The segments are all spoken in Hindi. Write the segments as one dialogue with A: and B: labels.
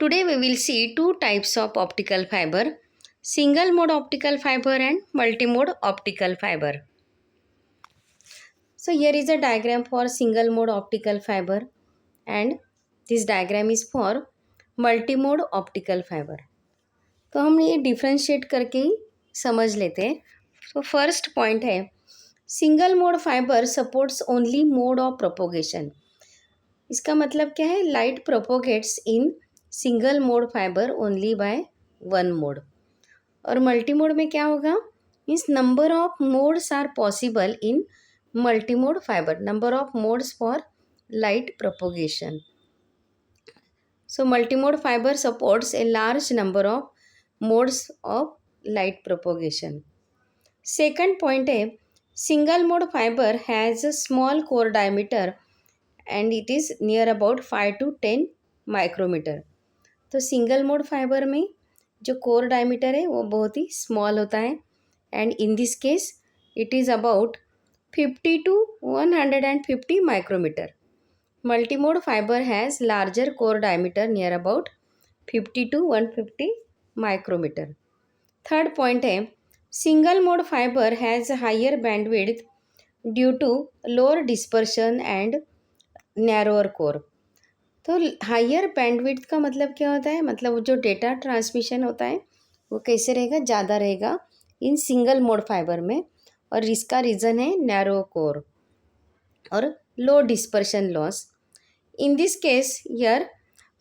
A: Today we will see two types of optical fiber, single mode optical fiber and multi-mode optical fiber. So here is a diagram for single mode optical fiber and this diagram is for multi-mode optical fiber. तो हम ये डिफ्रेंशिएट करके ही समझ लेते हैं. तो फर्स्ट पॉइंट है single mode fibre supports only mode of propagation. इसका मतलब क्या है? Light propagates in single mode fibre only by one mode. और मल्टी मोड में क्या होगा? Means number of modes are possible in multi mode fibre. Number of modes for light propagation. So multimode fiber supports a large number of modes of light propagation. Second point है single mode fiber has a small core diameter and it is near about 5 to 10 micrometer. तो सिंगल मोड फाइबर में जो कोर डायमीटर है वो बहुत ही स्मॉल होता है and in this case it is about 50 to 150 micrometre. Multimode fiber has larger core diameter near about 50 to 150 micrometer. Third point है single mode fiber has higher bandwidth due to lower dispersion and narrower core. तो हायर बैंडविड्थ का मतलब क्या होता है? मतलब जो डेटा ट्रांसमिशन होता है वो कैसे रहेगा? ज़्यादा रहेगा इन सिंगल मोड फाइबर में और इसका रीज़न है नैरो कोर और low dispersion loss. In this case, here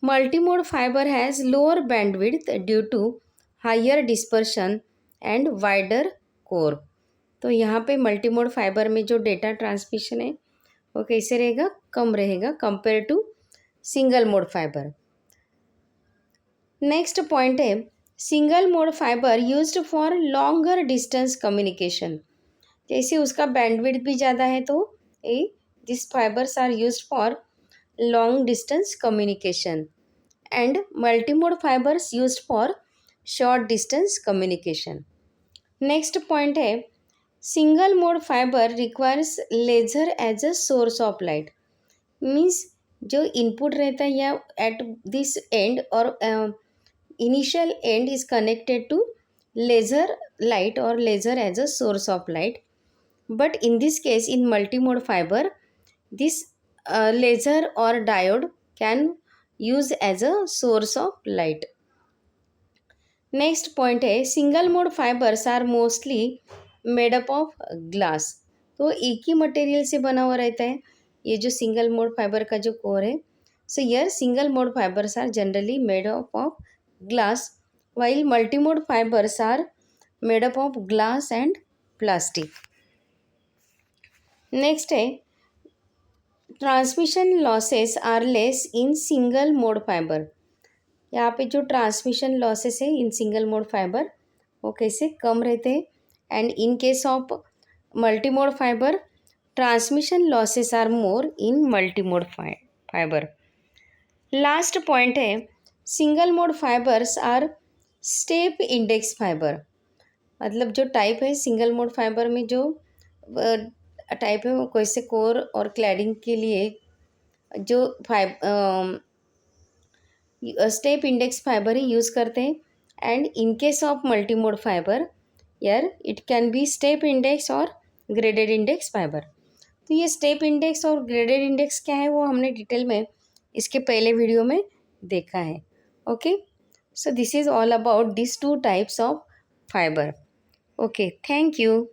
A: multimode fiber has lower bandwidth due to higher dispersion and wider core. तो यहाँ पे मल्टीमोड फाइबर में जो डेटा ट्रांसमिशन है वो कैसे रहेगा? कम रहेगा compare to single mode fibre. Next point है single mode fibre used for longer distance communication. जैसे उसका बैंडविड्थ भी ज़्यादा है तो this fibres are used for long distance communication and multimode fibers used for short distance communication. Next point है single mode fiber requires laser as a source of light. Means जो input रहता है या at this end or initial end is connected to laser light or laser as a source of light. But in this case in multimode fiber this laser or diode can use as a source of light. Next point है single mode fibres are mostly made up of glass. तो एक ही मटेरियल से बना हुआ रहता है ये जो सिंगल मोड फाइबर का जो कोर है. So here single mode fibres are generally made up of glass while multimode fibers are made up of glass and plastic. Next है transmission losses are less in single mode fibre. यहाँ पे जो ट्रांसमिशन लॉसेस है इन सिंगल मोड फाइबर वो कैसे कम रहते हैं and in case of multi mode fibre transmission losses are more in multi mode fibre. Last point है single mode fibres are step index fibre. मतलब जो टाइप है सिंगल मोड फाइबर में जो टाइप है वो कैसे कोर और क्लैडिंग के लिए जो स्टेप इंडेक्स फाइबर ही यूज़ करते हैं and in case of multimode fibre यार it can be step index और ग्रेडेड इंडेक्स फाइबर. तो ये स्टेप इंडेक्स और ग्रेडेड इंडेक्स क्या है वो हमने डिटेल में इसके पहले वीडियो में देखा है. Okay, so this is all about this two types of fibre. Okay, thank you.